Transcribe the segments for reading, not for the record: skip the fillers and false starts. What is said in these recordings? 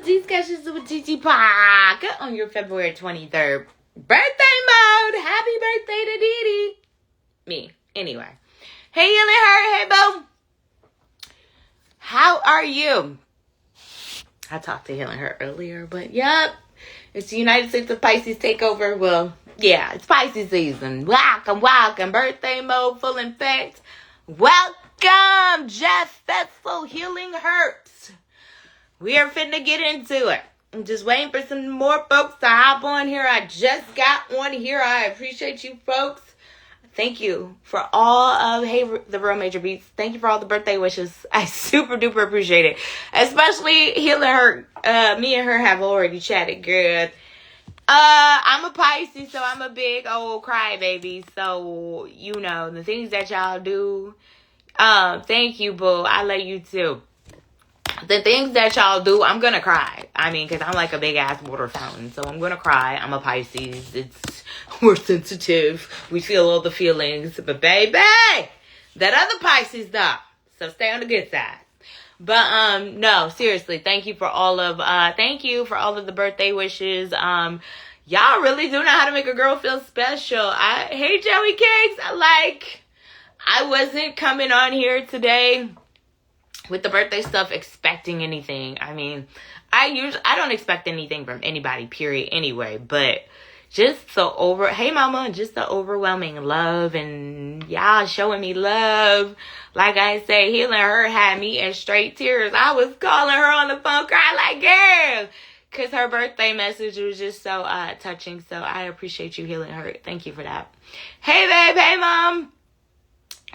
Discussions with T.i.p on your February 23rd birthday mode. Happy birthday to Dee Dee. Me. Anyway. Hey, Healing Her. Hey, Bo. How are you? I talked to Healing Her earlier, but yep. It's the United States of Pisces takeover. Well, yeah, it's Pisces season. Welcome. Birthday mode full effect. Welcome, Jeff Fetzel, Healing Herbs. We are finna get into it. I'm just waiting for some more folks to hop on here. I just got one here. I appreciate you folks. Thank you for all of the Real Major Beats. Thank you for all the birthday wishes. I super duper appreciate it. Especially Healing Her. Me and her have already chatted, girl. I'm a Pisces, so I'm a big old crybaby. So, you know, the things that y'all do. Thank you, boo. I love you too. The things that y'all do, I'm gonna cry. I mean, because I'm like a big ass water fountain. So I'm gonna cry. I'm a Pisces. We're sensitive. We feel all the feelings. But baby, that other Pisces though. So stay on the good side. But no, seriously, thank you for all of the birthday wishes. Y'all really do know how to make a girl feel special. Hey Joey Cakes, I wasn't coming on here today with the birthday stuff expecting anything. I mean, I don't expect anything from anybody, period, anyway. But just hey mama, just the overwhelming love and y'all showing me love. Like I say, Healing Her had me in straight tears. I was calling her on the phone, crying like, girl, because her birthday message was just so touching. So I appreciate you, Healing Her. Thank you for that. Hey babe, hey mom.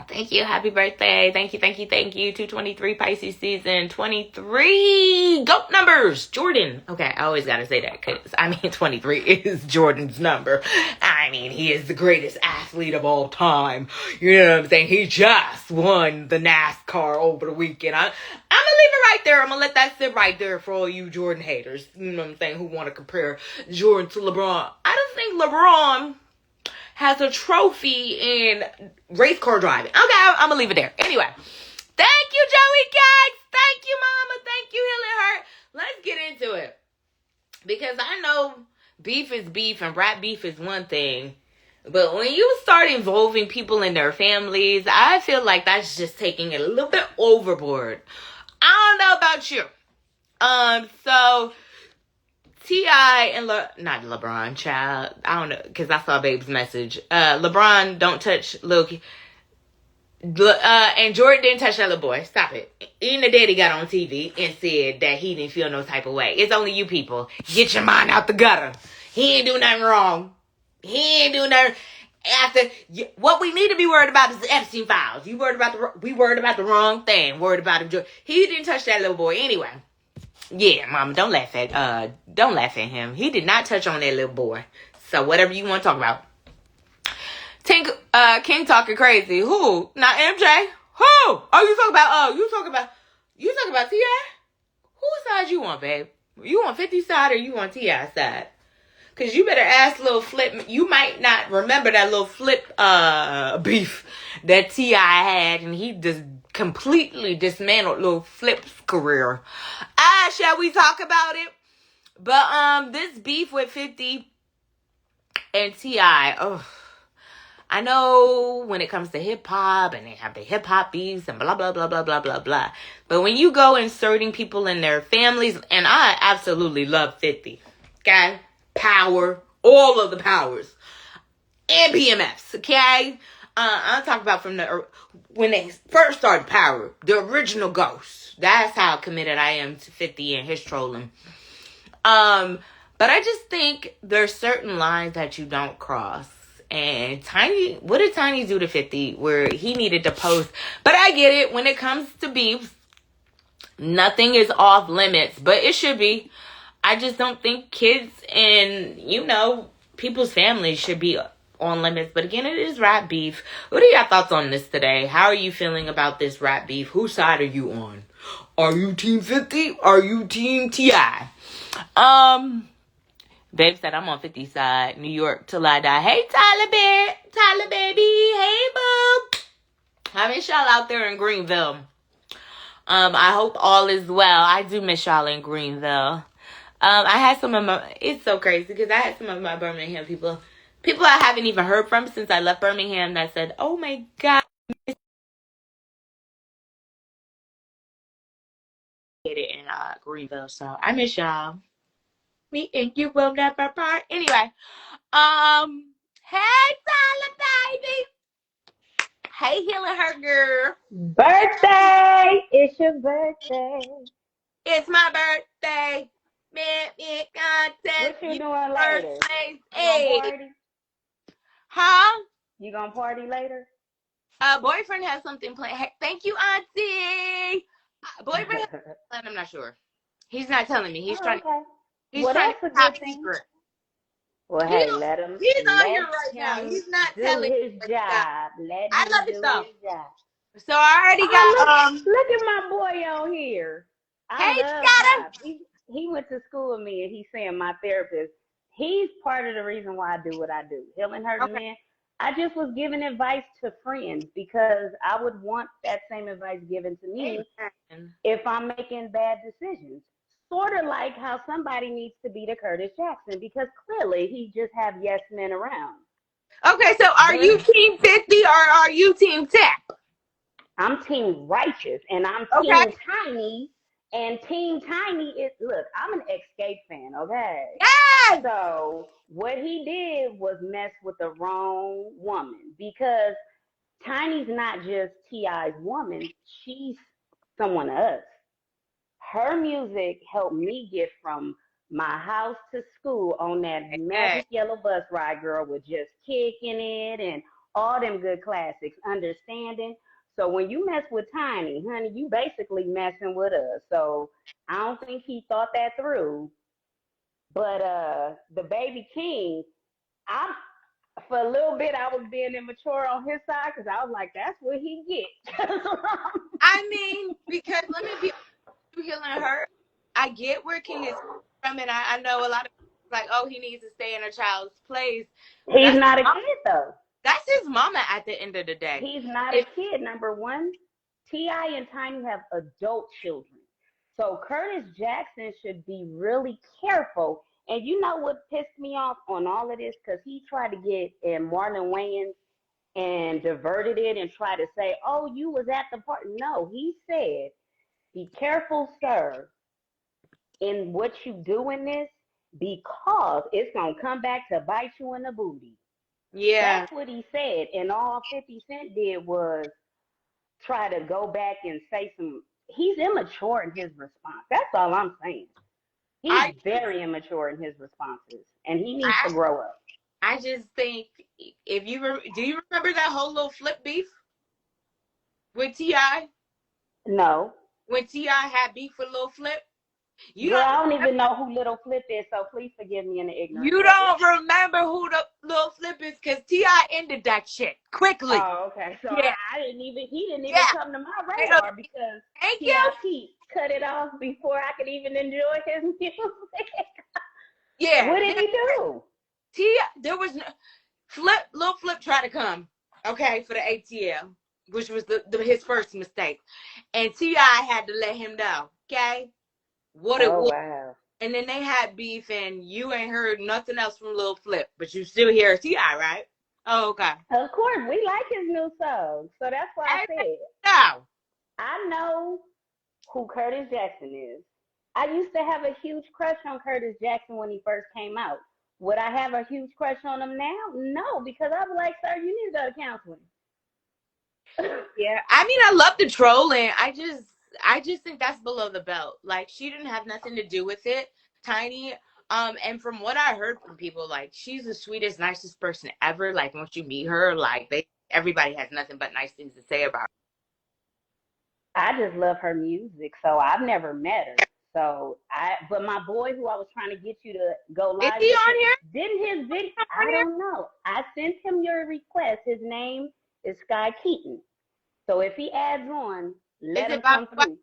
Thank you. Happy birthday. Thank you. 223 Pisces season 23. GOAT numbers. Jordan. Okay, I always got to say that because, 23 is Jordan's number. I mean, he is the greatest athlete of all time. You know what I'm saying? He just won the NASCAR over the weekend. I'm going to leave it right there. I'm going to let that sit right there for all you Jordan haters. You know what I'm saying? Who want to compare Jordan to LeBron. I don't think LeBron has a trophy in race car driving. Okay, I'm gonna leave it there. Anyway, thank you, Joey Cakes. Thank you, Mama. Thank you, Healing Her. Let's get into it. Because I know beef is beef and rap beef is one thing. But when you start involving people in their families, I feel like that's just taking it a little bit overboard. I don't know about you. So T.I. and not LeBron, child. I don't know, because I saw Babe's message. LeBron don't touch Lil and Jordan didn't touch that little boy. Stop it. Even the daddy got on TV and said that he didn't feel no type of way. It's only you people. Get your mind out the gutter. He ain't do nothing wrong. He ain't do nothing. What we need to be worried about is the Epstein files. We worried about the wrong thing. Worried about him. He didn't touch that little boy anyway. Yeah, Mama, don't laugh at him. He did not touch on that little boy. So whatever you want to talk about. King talking crazy. Who? Not MJ. Who? Oh, you talking about T.I.? Whose side you on, babe? You on 50 side or you on T.I. side? Because you better ask Lil Flip. You might not remember that Lil Flip beef that T.I. had, and he just completely dismantled Lil Flip's career. Shall we talk about it? But this beef with 50 and T.I. Oh, I know when it comes to hip hop and they have the hip hop beefs and blah blah blah blah blah blah blah. But when you go inserting people in their families, and I absolutely love 50. Okay? Power, all of the powers, and PMFs, okay? I'm talking about from when they first started Power, the original Ghost. That's how committed I am to 50 and his trolling. But I just think there's certain lines that you don't cross. And what did Tiny do to 50 where he needed to post? But I get it. When it comes to beefs, nothing is off limits, but it should be. I just don't think kids and, people's families should be on limits. But again, it is rap beef. What are your thoughts on this today? How are you feeling about this rap beef? Whose side are you on? Are you team 50? Are you team T.I.? Babe said I'm on 50 side. New York till I die. Hey, Tyler baby. Hey, boo. I miss y'all out there in Greenville. I hope all is well. I do miss y'all in Greenville. I had some of my. It's so crazy because I had some of my Birmingham people I haven't even heard from since I left Birmingham that said, "Oh my God, it in Greenville." So I miss y'all. Me and you will never part. Anyway, hey Tyler, baby. Hey, healing her girl. Birthday! It's your birthday. It's my birthday. Man, contest. What you You doing first later? place. You gonna Hey, party? huh? You gonna party later? Boyfriend has something planned. Hey, thank you, Auntie. Boyfriend has planned. I'm not sure. He's not telling me. He's Oh, trying. okay. He's Well, trying to that's a top good thing. secret. Well, He hey, don't, he's on here let right now. him He's not do telling his me stuff. job. Let I him love it do though. his job. So I already Oh, got look at my boy on here. I Hey, love Scatter. Pop. He went to school with me, and he's saying my therapist. He's part of the reason why I do what I do. Healing hurting Okay. men. I just was giving advice to friends because I would want that same advice given to me Amen. if I'm making bad decisions. Sort of like how somebody needs to be the Curtis Jackson because clearly he just have yes men around. Okay, so are But you team 50 or are you team tap? I'm team righteous and I'm Okay. team tiny. And team tiny is look, I'm an escape fan, okay? Yes. So what he did was mess with the wrong woman because Tiny's not just T.I.'s woman, she's someone else. Her music helped me get from my house to school on that Yes. magic yellow bus ride, girl, with just kicking it and all them good classics, understanding. So when you mess with Tiny, honey, you basically messing with us. So I don't think he thought that through. But the baby king, I for a little bit I was being immature on his side because I was like, that's what he get. I mean, because let me be healing her. I get where King is from, and I know a lot of people like, oh, he needs to stay in a child's place, but He's not a kid though. that's his mama at the end of the day. He's not a If kid. Number one, T.I. and Tiny have adult children. So Curtis Jackson should be really careful. And you know what pissed me off on all of this? Because he tried to get in Marlon Wayans and diverted it and tried to say, oh, you was at the party. No, he said, be careful, sir, in what you do in this because it's going to come back to bite you in the booty. yeah, That's what he said. And all 50 Cent did was try to go back and say some. He's immature in his response. That's all I'm saying. He's I very immature in his responses, and he needs to I grow up. I just think if you do you remember that whole little flip beef with Ti No, when Ti had beef with Lil Flip? You girl, don't I don't even know who Little Flip is, so please forgive me in the ignorance you of it. don't remember who the Lil Flip is because Ti ended that shit quickly. Oh, okay. So Yeah, I didn't even. He didn't even yeah. come to my You know, radar because thank you. T.I.P. cut it off before I could even enjoy his music. Yeah, What did he do? T. There was no Flip. Lil Flip tried to come, okay, for the ATL, which was his first mistake, and Ti had to let him know, okay, what it Oh was. wow. And then they had beef, and you ain't heard nothing else from Lil Flip, but you still hear Ti, right? Oh, okay. Of course, we like his new song, so that's why I Hey, said no. I know who Curtis Jackson is. I used to have a huge crush on Curtis Jackson when he first came out. Would I have a huge crush on him now? No, because I'm like, sir, you need to go to counseling. Yeah, I mean, I love the trolling. I just think that's below the belt. Like, she didn't have nothing to do with it, Tiny. And from what I heard from people, like, she's the sweetest, nicest person ever. Like, once you meet her, like, everybody has nothing but nice things to say about I just love her music, so I've never met her. But my boy who I was trying to get you to go her. Is live he with, on here? didn't his video? On I don't know. I sent him your request. His name is Sky Keaton. So if he adds on, here? Is let it him Bobby come White? through.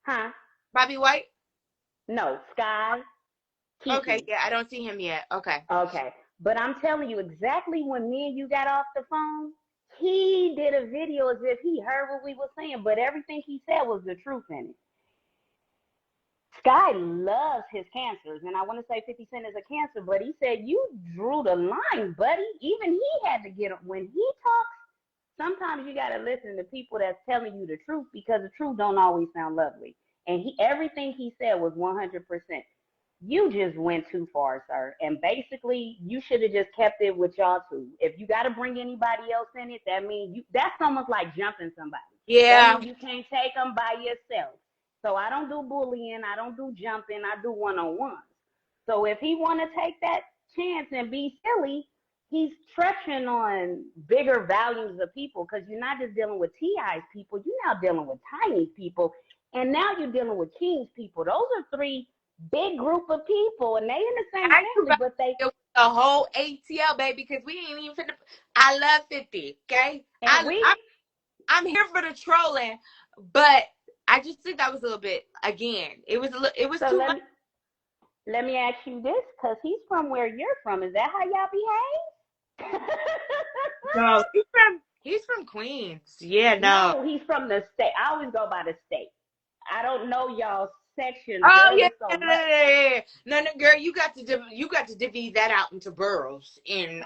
Huh? Bobby White? No, Sky Okay, Keaton. yeah, I don't see him yet. Okay. Okay. But I'm telling you, exactly when me and you got off the phone, he did a video as if he heard what we were saying, but everything he said was the truth in it. Sky loves his cancers, and I want to say 50 Cent is a cancer, but he said you drew the line, buddy. Even he had to get when he talks. Sometimes you gotta listen to people that's telling you the truth because the truth don't always sound lovely. And everything he said was 100%. You just went too far, sir. And basically, you should have just kept it with y'all two. If you got to bring anybody else in it, that means that's almost like jumping somebody. That Yeah. means you can't take them by yourself. So I don't do bullying. I don't do jumping. I do one-on-ones. So if he want to take that chance and be silly, he's stretching on bigger values of people because you're not just dealing with T.I.'s people. You're now dealing with Tiny's people. And now you're dealing with King's people. Those are three big group of people, and they in the same I ain't family, about but they to deal with the whole ATL, baby, because we ain't even finna. I love 50, okay? and we. I'm here for the trolling, but I just think that was a little bit, again, it was So too much. let me ask you this, because he's from where you're from. Is that how y'all behave? No, he's from Queens. Yeah, no. No, he's from the state. I always go by the state. I don't know y'all section Oh yeah, really yeah, so yeah, much. yeah, yeah. No, no, girl, you got to divvy that out into boroughs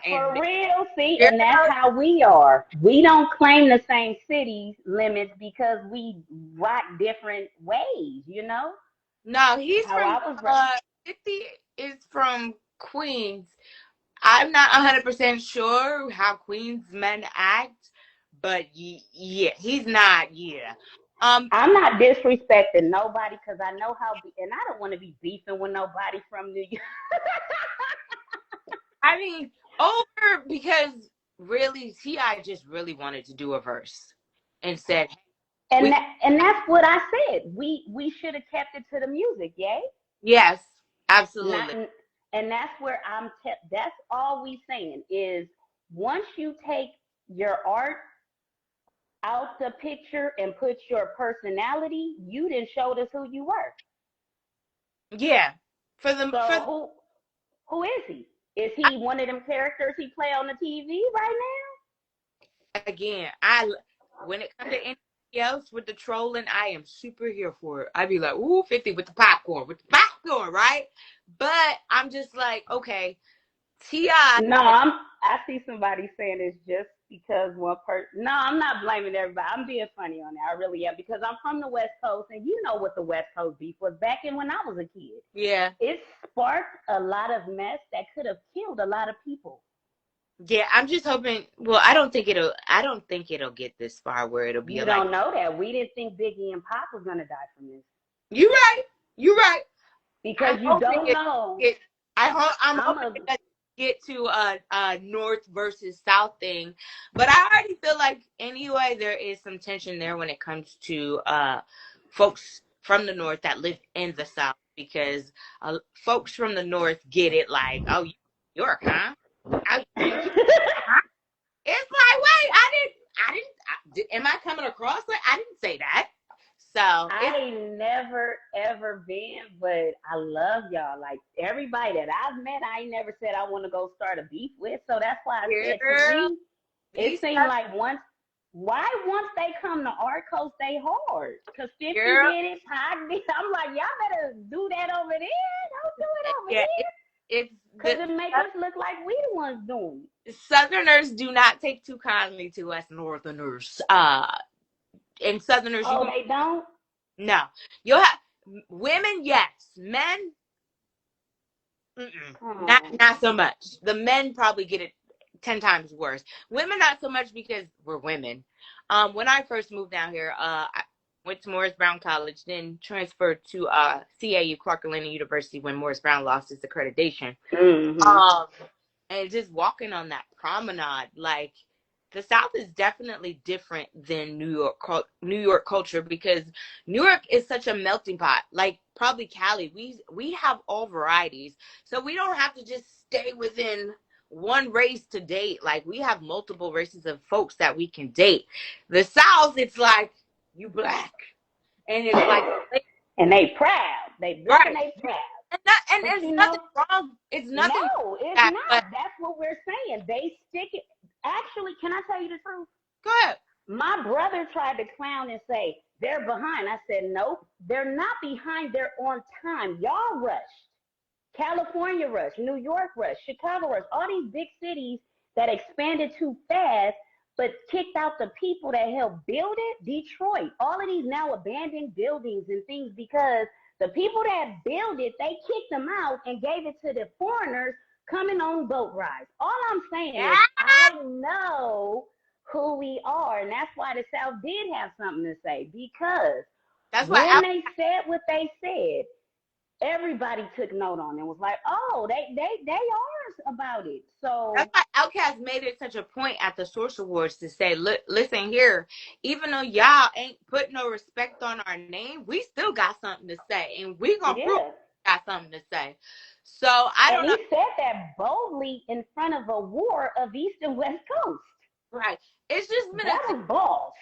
For and real, see, girl, and that's how we are. We don't claim the same city limits because we rock different ways, you know? no, he's How from I was 50 is from Queens. I'm not 100% sure how Queens men act, but yeah, he's not. Yeah. Um, I'm not disrespecting nobody because I know how, and I don't want to be beefing with nobody from New York. I mean, over because really, T.I. just really wanted to do a verse and said, And "We and that's what I said. We should have kept it to the music, yay? yes, Not, absolutely, and that's where that's all we saying is once you take your art out the picture and put your personality, you didn't show us who you were. yeah." For So who is he? Is he one of them characters he play on the TV right again, I when it comes to anything else with the trolling, I am super here for it. I'd be like, "Ooh, 50 with the popcorn, right?" But I'm just like, okay, Ti. now? No, I see somebody saying it's just because one person. No, I'm not blaming everybody. I'm being funny on that. I really am because I'm from the West Coast, and you know what the West Coast beef was back in when I was a kid. Yeah, It sparked a lot of mess that could have killed a lot of people. yeah. I'm just hoping. Well, I don't think it'll. I don't think it'll get this far where it'll be You like, don't know that. We didn't think Biggie and Pop was gonna die from this "You right, you right." I'm because you hoping don't know. it I'm I'm hoping a it doesn't get to a North versus South thing, but I already feel like anyway there is some tension there when it comes to folks from the North that live in the South because folks from the North get it like, oh, you New York, huh? You, huh? It's like, wait, am I coming across like I didn't say that? So I it's ain't never ever been, but I love y'all. Like everybody that I've met, I ain't never said I want to go start a beef with. So that's why I said to girl, me, it these seemed like once they come to our coast, they hard. Cause 50 girl, did it, Pac did. I'm like, y'all better do that over there. Don't do it over yeah, here. it's Cause the it make us look like we the ones doing it. Southerners do not take too kindly to us Northerners. And Southerners, you Oh, can they don't? no, you'll have women, yes, men, Oh. not so much. The men probably get it 10 times worse. Women, not so much because we're women. When I first moved down here, I went to Morris Brown College, then transferred to CAU Clark Atlanta University when Morris Brown lost its accreditation. Mm-hmm. Um, and just walking on that promenade, like the South is definitely different than New York culture because New York is such a melting pot. Like probably Cali, we have all varieties, so we don't have to just stay within one race to date. Like we have multiple races of folks that we can date. The South, it's like you black, and it's like And they proud. They black and right, they proud. and But it's you nothing know, wrong. It's nothing wrong no, with it's that, not. but That's what we're saying. They stick it. Actually, can I tell you the truth? go ahead. My brother tried to clown and say, They're behind. I said, nope, they're not behind. They're on time. Y'all rushed. California rush, New York rush, Chicago rush, all these big cities that expanded too fast but kicked out the people that helped build it. Detroit, all of these now abandoned buildings and things because the people that built it, they kicked them out and gave it to the foreigners coming on boat rides. All I'm saying is Yeah, I know who we are, and that's why the South did have something to say because that's why when they said what they said, everybody took note on it and was like, oh, they are about it. that's So why Outkast made it such a point at the Source Awards to say, look, listen here, even though y'all ain't put no respect on our name, we still got something to say, and we gonna prove yeah. we got something to say. So I And don't know, he said that boldly in front of a war of East and West Coast. right? It's just been a That was balls.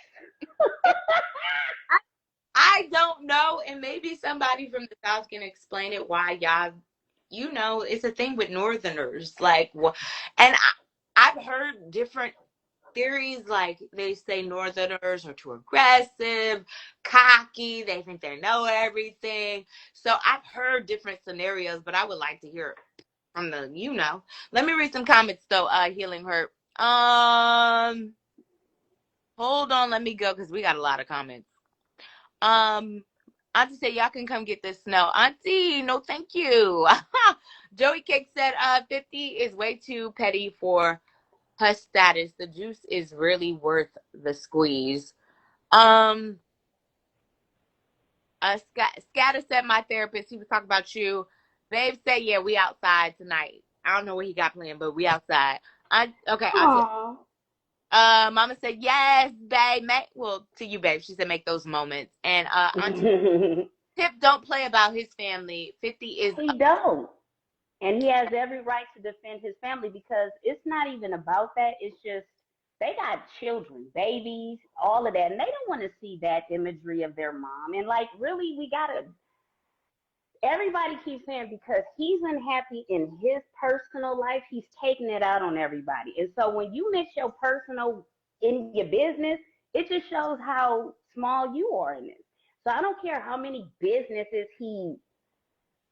it, I don't know, and maybe somebody from the South can explain it why y'all, it's a thing with Northerners, like, and I've heard different theories, like they say Northerners are too aggressive, cocky, they think they know everything. So I've heard different scenarios, but I would like to hear from the. Let me read some comments though. Healing hurt. Hold on, let me go because we got a lot of comments. Um, Auntie said y'all can come get this snow. Auntie, no, thank you. Joey Cake said, 50 is way too petty for her status. The juice is really worth the squeeze. Um, Scatter said my therapist. He was talking about you. Babe said, yeah, we outside tonight. I don't know what he got planned, but we outside. Okay. Auntie. Aww. Mama said yes, babe. Well, to you, babe. She said make those moments. And Auntie Tip don't play about his family. 50 is He don't. And he has every right to defend his family because it's not even about that. It's just they got children, babies, all of that, and they don't want to see that imagery of their mom. And like, really, we gotta. Everybody keeps saying because he's unhappy in his personal life, he's taking it out on everybody. And so when you mix your personal in your business, it just shows how small you are in this. So I don't care how many businesses he.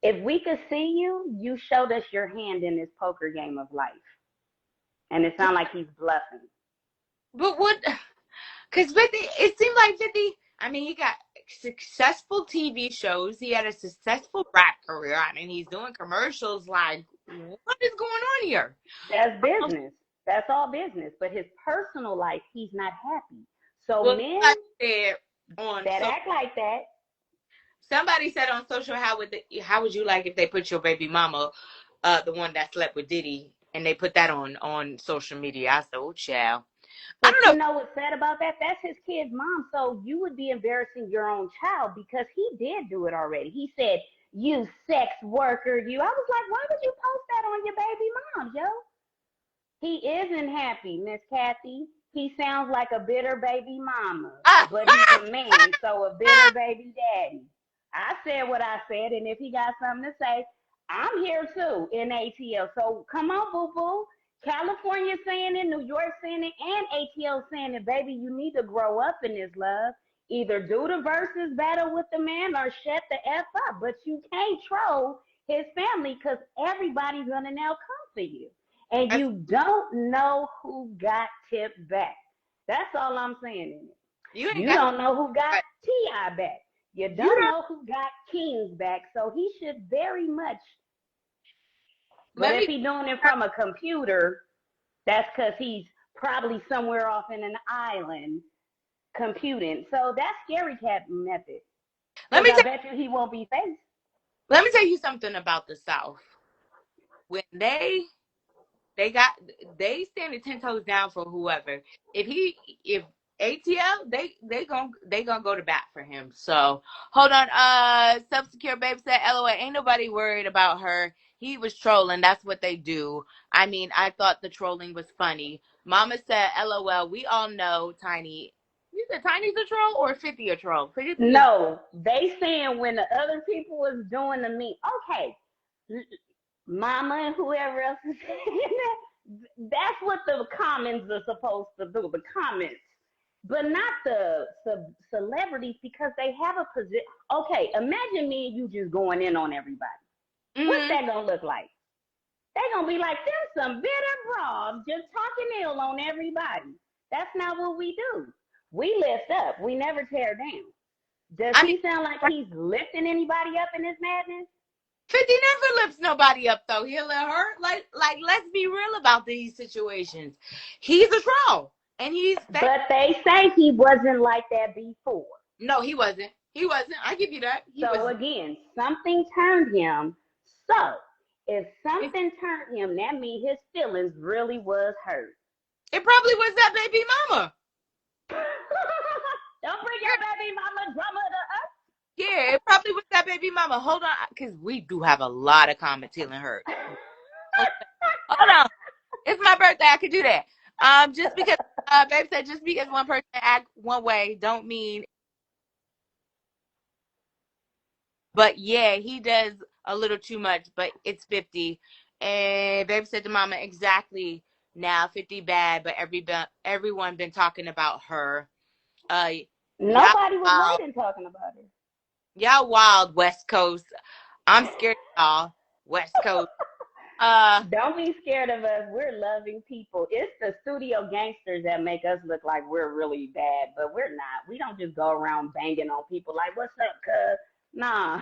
If we could see you, you showed us your hand in this poker game of life. And it sounds like he's bluffing. but what? Because 50, it seemed like 50. I mean, he got successful TV shows. He had a successful rap career. I mean, he's doing commercials. Like, what is going on here? That's business. That's all business. But his personal life, he's not happy. So Well, men somebody said on that so act like that, somebody said on social, how would you like if they put your baby mama, the one that slept with Diddy, and they put that on social media? I said, oh, child. I but don't you know. know what's sad about that? That's his kid's mom. So you would be embarrassing your own child because he did do it already. He said, you sex worker, you. I was like, why would you post that on your baby mom, yo? He isn't happy, Miss Kathy. He sounds like a bitter baby mama, Ah, but he's a man, so a bitter baby daddy. I said what I said, and if he got something to say, I'm here too in ATL. So come on, boo boo. California saying it, New York saying it, and ATL saying it, baby. You need to grow up in this love. Either do the versus battle with the man or shut the F up. But you can't troll his family because everybody's gonna now come for you and that's, you don't know who got tipped back. That's all I'm saying in it. you ain't You got don't know who got right. T.I. back. You You don't don't. know who got Kings back. So he should very much. But Let if me. he's doing it from a computer, that's because he's probably somewhere off in an island computing. So that's scary cat method. Let Because me I tell. bet you he won't be faced. Let me tell you something about the South. When they got they standing 10 toes down for whoever. If ATL they gonna go to bat for him. So hold on. Self secure babe said, LOL, ain't nobody worried about her. He was trolling. That's what they do. I mean, I thought the trolling was funny. Mama said, LOL, we all know Tiny. You said Tiny's a troll or 50 a troll? 50 is No, they saying when the other people was doing the me. Okay, Mama and whoever else is saying that. That's what the comments are supposed to do. The comments. but not the celebrities because they have a position. Okay, imagine me and you just going in on everybody. What's Hmm. that gonna look like? They gonna be like, them some bitter broads just talking ill on everybody. That's not what we do. We lift up. We never tear down. Does I mean, he sound like he's lifting anybody up in this madness? 50 never lifts nobody up though. He'll let her like let's be real about these situations. He's a troll. And he's that But they say he wasn't like that before. no, he wasn't. He wasn't. I give you that. He So was again, something turned him. So if it, something turned him, that means his feelings really was hurt. it probably was that baby mama. Don't bring your baby mama drama to Yeah, it probably was that baby mama. Hold on, because we do have a lot of comments healing hurt. Hold on. It's my birthday. I could do that. Just because babe said just because one person act one way don't mean but yeah, he does a little too much, but it's 50. And babe said to mama, exactly now 50 bad, but everyone been talking about her. Uh y'all Nobody was wild, right in talking about it. y'all wild West Coast. I'm scared of y'all, West Coast. Uh Don't be scared of us. We're loving people. It's the studio gangsters that make us look like we're really bad, but we're not. We don't just go around banging on people like, "What's up, cuz?" Nah.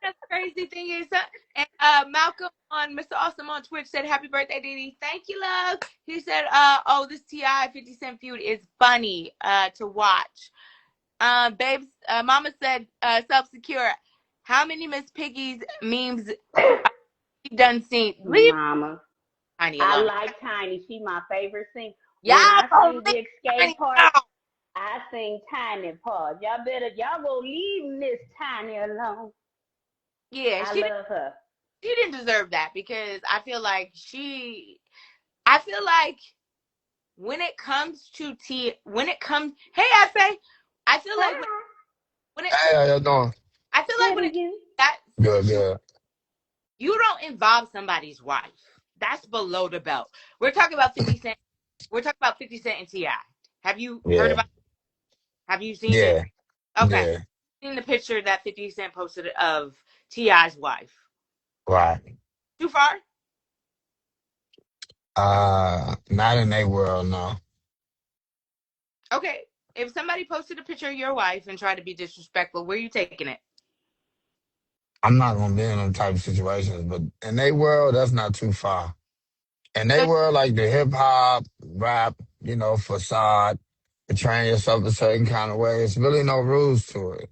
the crazy thing is, and Malcolm on Mr. Awesome on Twitch said, "Happy birthday, Didi." Thank you, love. He said, "Oh, this T.I. 50 Cent feud is funny to watch." Babes, Mama said, "Self secure." How many Miss Piggy's memes you done seen? Leave Mama. Tiny I alone. like Tiny. She my favorite sing. Y'all When I gonna sing leave Big Tiny Skate Park, alone. I sing Tiny part. Y'all go leave Miss Tiny alone. Yeah, I love her. she didn't deserve that because I feel like I feel like when it comes to when it comes, hey, I feel like Hi. when it, Hey, how y'all doing? I feel like Hey when to it you. that Good, situation, good. you don't involve somebody's wife. That's below the belt. We're talking about 50 Cent. We're talking about 50 Cent and Ti. Have you heard Yeah, about? Have you seen it? yeah, Okay, yeah. seen the picture that 50 Cent posted of Ti's wife. Right. Too far? Not in their world, no. Okay. If somebody posted a picture of your wife and tried to be disrespectful, where are you taking it? I'm not gonna be in them type of situations, but in their world, that's not too far. In their So, world, like the hip hop, rap, facade, portraying yourself a certain kind of way, it's really no rules to it.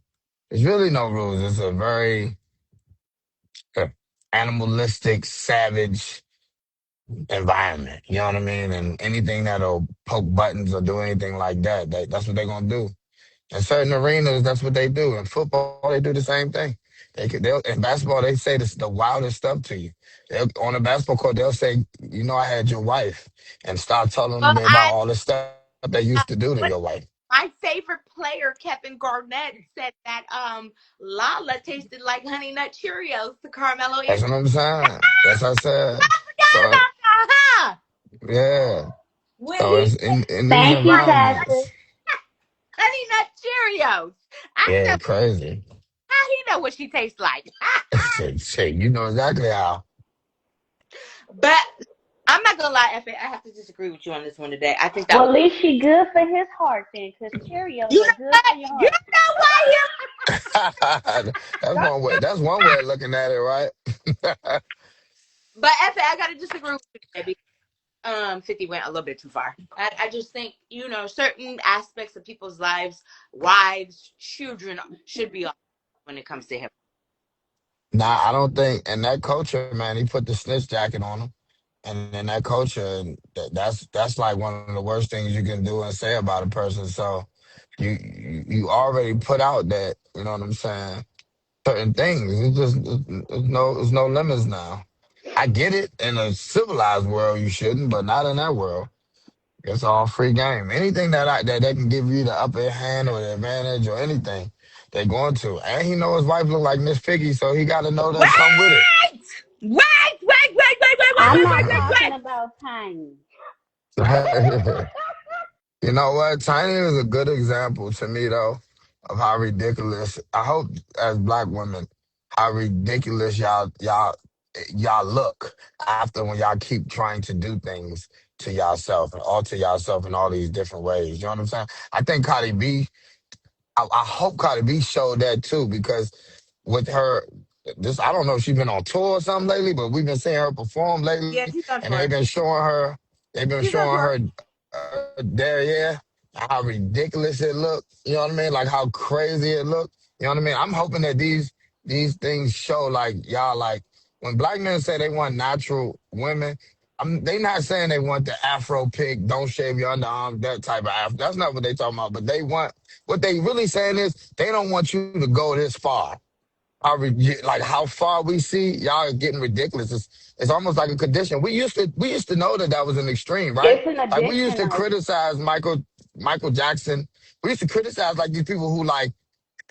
There's really no rules. It's a very uh, animalistic, savage environment. You know what I mean? And anything that'll poke buttons or do anything like that, that's what they're gonna do. In certain arenas, that's what they do. In football, they do the same thing. In basketball, they say this the wildest stuff to you. On the basketball court, they'll say, "I had your wife," and start telling well, me about all the stuff they used to do to what your wife. my favorite player, Kevin Garnett, said that Lala tasted like Honey Nut Cheerios to Carmelo That's Anthony. what I'm saying. That's what I said. I forgot So about that, huh? yeah. When So he it's said in these Thank you, Pastor. environments. Honey Nut Cheerios. I Yeah, said, crazy. how he know what she tastes like? Shit, you know exactly how. But I'm not gonna lie, Effie, I have to disagree with you on this one today. I think that Well, was at least she good for his heart then, because Cheerios you know are good what? for your You heart. know why you That's one way. That's one way of looking at it, right? but Effie, I gotta disagree with you today. 50 went a little bit too far. I just think, certain aspects of people's lives, wives, children should be off when it comes to him. Nah, I don't think. And that culture, man, he put the snitch jacket on him, and in that culture, and that's like one of the worst things you can do and say about a person. So you already put out that you know what I'm saying. Certain things. It's just there's no limits now. I get it in a civilized world, you shouldn't, but not in that world. It's all free game. Anything that they can give you the upper hand or the advantage or anything, they're going to. And he know his wife look like Miss Piggy, so he got to know Wait! that come with it. I'm not talking about Tiny. You know what? Tiny is a good example to me, though, of how ridiculous. I hope as black women, how ridiculous y'all look after when y'all keep trying to do things to yourself and alter yourself in all these different ways. You know what I'm saying? I think Cardi B. I hope Cardi B showed that too because with her. This I don't know if she's been on tour or something lately, but we've been seeing her perform lately, Yeah, she's on and they've tour. been showing her. They've been She's on showing tour. her derriere, how ridiculous it looked. You know what I mean? Like how crazy it looked. You know what I mean? I'm hoping that these things show like y'all like when black men say they want natural women. They not saying they want the Afro pick, don't shave your underarms, that type of Afro. That's not what they talking about. But they want what they really saying is they don't want you to go this far. Like how far we see y'all are getting ridiculous. It's almost like a condition. We used to know that that was an extreme, right? It's an Like we used addiction to of criticize Michael Jackson. We used to criticize like these people who like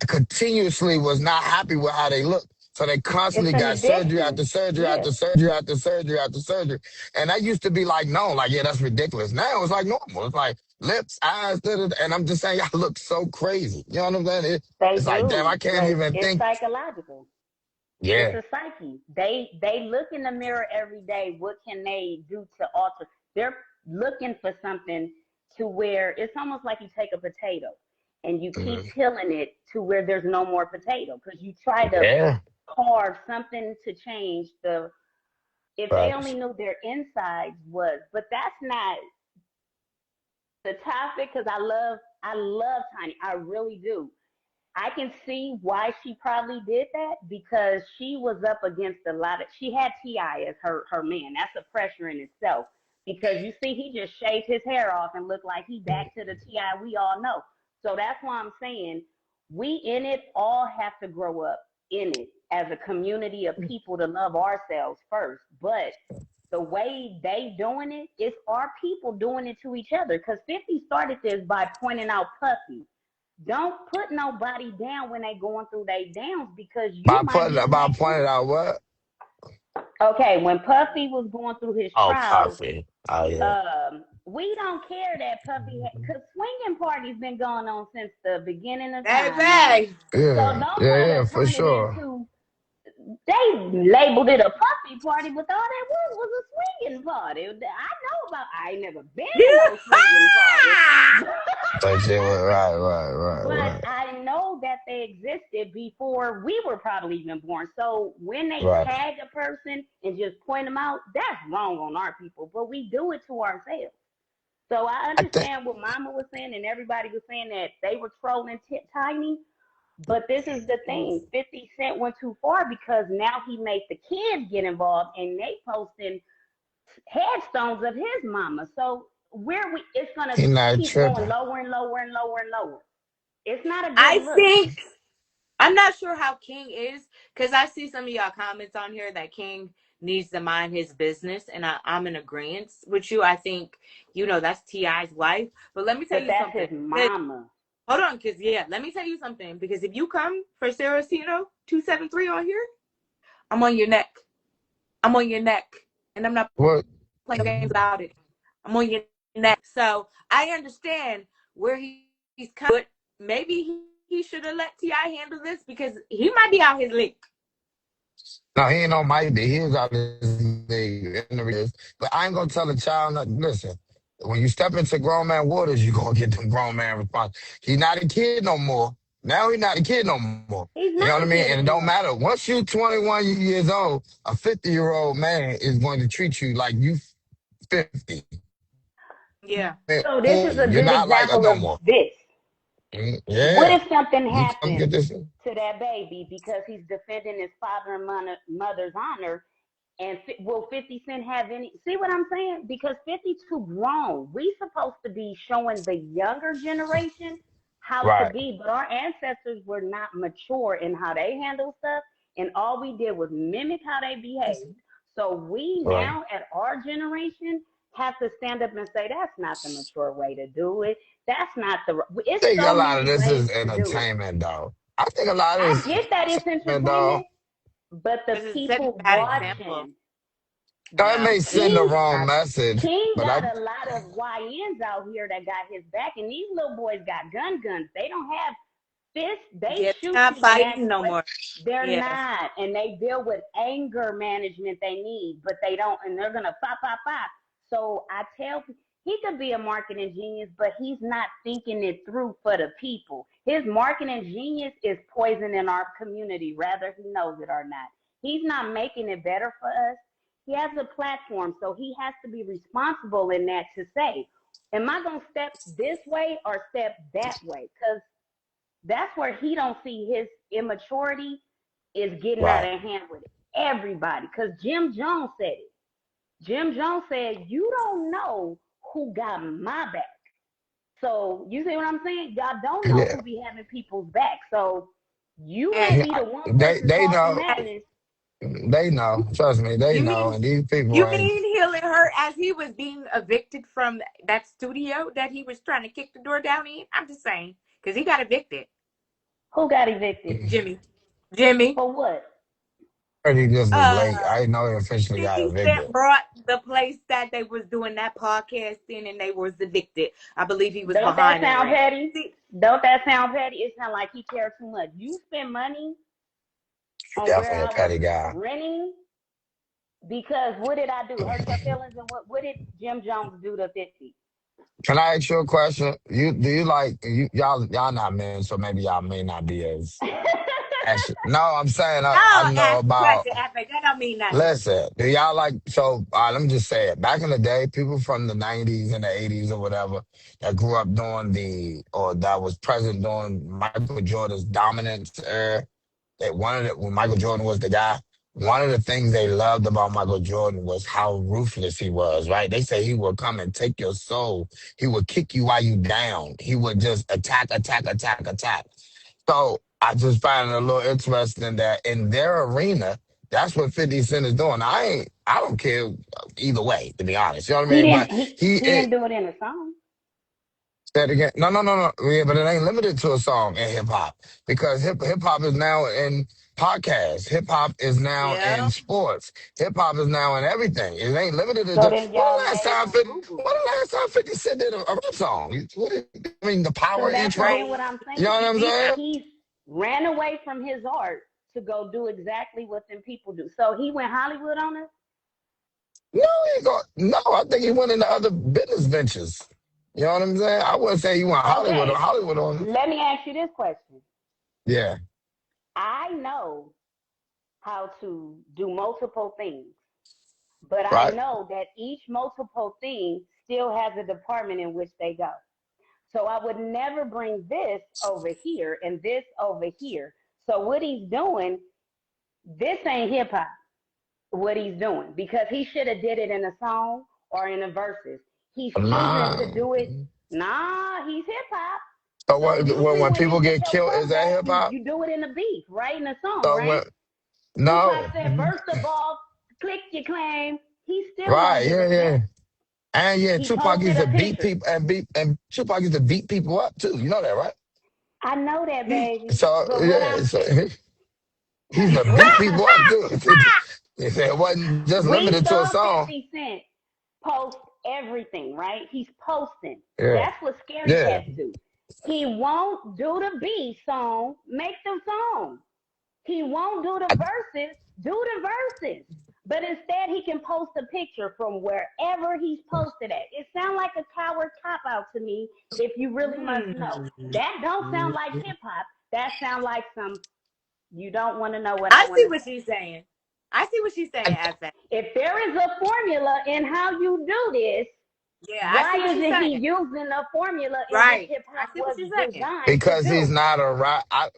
continuously was not happy with how they looked. So they it's constantly an got surgery addiction. after surgery Yeah, after surgery after surgery after surgery. And that used to be like, no, like, yeah, that's ridiculous. Now it's like normal. It's like lips, eyes, da, da, da. And I'm just saying, y'all look so crazy. You know what I'm saying? they It's like, damn, do, I can't but even it's think. psychological. It's Yeah. a psyche. They look in the mirror every day. What can they do to alter? They're looking for something to where it's almost like you take a potato and you keep Mhm. peeling it to where there's no more potato because you try to Yeah. carve something to change the. If they only Facts. knew their insides was, but that's not the topic because I love Tiny. I really do. I can see why she probably did that because she was up against a lot of. She had T.I. as her man. That's a pressure in itself because you see he just shaved his hair off and looked like he back to the T.I. we all know. So that's why I'm saying we in it all have to grow up in it as a community of people to love ourselves first. But the way they doing it, it's our people doing it to each other. Because 50 started this by pointing out Puffy. Don't put nobody down when they going through their downs because you might be in that About pointed too. out what? Okay, when Puffy was going through his Oh, trials, Puffy. Oh yeah. we don't care that Puffy, because swinging parties been going on since the beginning of time now. Baby. So Yeah. don't Yeah, try yeah, to for turn it sure. into they labeled it a puppy party, but all that was a swinging party. I know about. I ain't never been to no swinging party, But yeah, right, right, right, but right. I know that they existed before we were probably even born. So when they Right. tag a person and just point them out, that's wrong on our people. But we do it to ourselves. So I I think understand what Mama was saying, and everybody was saying that they were trolling Tiny. But this is the thing: 50 Cent went too far because now he made the kids get involved, and they posting headstones of his mama. So where we, it's gonna he not keep going tripping. lower and lower and lower and lower. It's not a good I look. think I'm not sure how King is because I see some of y'all comments on here that King needs to mind his business, and I'm in agreement with you. I think that's Ti's wife, but let me tell But you that's something. his mama. Hold on, because yeah, let me tell you something. Because if you come for Saracino 273 on here, I'm on your neck. I'm on your neck, and I'm not What? playing games about it. I'm on your neck. So I understand where he's coming. But maybe he should have let Ti handle this because he might be out his league. No, he ain't on my day. He was out his league in the is. But I ain't gonna tell a child nothing. Listen, when you step into grown man waters, you gonna get them grown man response. He's not a kid no more. Now he's not a kid no more. He's You know what not I a mean? kid And it don't anymore. matter. Once you 21 years old, a 50-year-old man is going to treat you like you 50. Yeah. You're So this not is like a us good no more. example of this. Yeah. What if something You come get happened this. to that baby because he's defending his father and mother's honor? And will 50 Cent have any? See what I'm saying? Because 50 too grown. We supposed to be showing the younger generation how to Right. be, but our ancestors were not mature in how they handle stuff, and all we did was mimic how they behaved. So we Right. now at our generation have to stand up and say that's not the mature way to do it. That's not the. I It's think a so lot of many this ways is to do it. entertainment, though. I think a lot of I this get that it's entertainment, though. entertainment, but the Because it's setting people a bad example. watching No, it Yeah. may send the King wrong I, message, King but got a lot of YNs out here that got his back, and these little boys got guns. They don't have fists. They yeah, they're shoot not you with fighting actual no weapons. more. They're Yeah. not, and they deal with anger management they need, but they don't, and they're gonna pop, pop, pop. So I tell he could be a marketing genius, but he's not thinking it through for the people. His marketing genius is poisoning our community, whether he knows it or not. He's not making it better for us. He has a platform, so he has to be responsible in that to say, am I going to step this way or step that way? Because that's where he don't see his immaturity is getting out right. of hand with everybody. Because Jim Jones said it. Jim Jones said, you don't know who got my back. So you see what I'm saying? Y'all don't know Yeah, who be having people's back. So you may And be yeah. the one person They talking know. as madness. They know. Trust me, they you know. mean And these people you ain't. mean healing her as he was being evicted from that studio that he was trying to kick the door down in? I'm just saying because he got evicted. Who got evicted? Jimmy, Jimmy. For what? Heard he just was Uh, late. I know he officially got 50 Cent evicted. brought the place that they was doing that podcast in, and they was evicted. I believe he was Don't that behind in sound rent. petty? See, Don't that sound petty? It sounds like he cares too much. You spend money on where Definitely a I was petty guy. renting because what did I do? Hurt your feelings? And what did Jim Jones do to 50? Can I ask you a question? You like y'all not men, so maybe y'all may not be as actually. No, I'm saying I no, know ask the about. question, Epic. That don't mean nothing. Listen, do y'all like so? Let me just say it. Back in the day, people from the '90s and the '80s or whatever that grew up during the or that was present during Michael Jordan's dominance era. They wanted it when Michael Jordan was the guy. One of the things they loved about Michael Jordan was how ruthless he was, right? They say he would come and take your soul. He would kick you while you down. He would just attack, attack, attack, attack. So I just find it a little interesting that in their arena, that's what 50 Cent is doing. I don't care either way, to be honest. You know what I he mean? didn't. But He he, he didn't do it in a song. Say it again. No, no, no, no. Yeah, but it ain't limited to a song in hip hop because hip hop is now in podcasts. Hip hop is now in Yeah. sports. Hip hop is now in everything. It ain't limited to So just then y'all made him boo boo. when the last time 50 Cent did a rap song? I mean the So power that's intro. again what Right. I'm You know saying. what I'm saying? He's ran away from his art to go do exactly what them people do. So he went Hollywood on us. No, he ain't go. No, I think he went into other business ventures. You know what I'm saying? I wouldn't say he went Okay, Hollywood on. let me ask you this question. Yeah, I know how to do multiple things, but I right. know that each multiple thing still has a department in which they go. So I would never bring this over here and this over here. So what he's doing, this ain't hip hop. What he's doing because he should have did it in a song or in a verses. He's choosing Nah. to do it. Nah, he's hip hop. So So what? usually When when people you get get your killed, is that comeback, hip you hop? you do it in a beat, right? In a song, So right? when Tupac no, said, "First of all, click your claim." He still right, don't give yeah, a yeah, snap. and yeah, He Tupac posted used a to beat picture. people and Tupac used to beat people up too. You know that, right? I know that, baby. So But what yeah, I'm so he used to beat people up too. If it wasn't just we limited to a saw song. 50 Cent post everything, right? He's posting. Yeah, That's what scary yeah. cats do. He won't do the B song, make the song. He won't do the I, verses, do the verses. But instead, he can post a picture from wherever he's posted at. It sounds like a coward cop out to me if you really must know. That don't sound like hip hop. That sound like some, you don't want to know what I I want see to what say. she's saying. I see what she's saying, I, Epic. If there is a formula in how you do this, Yeah, I why see what she's isn't he saying. using the formula in which Right. hip I hop see what was she's saying. designed to because he's do? not a rap.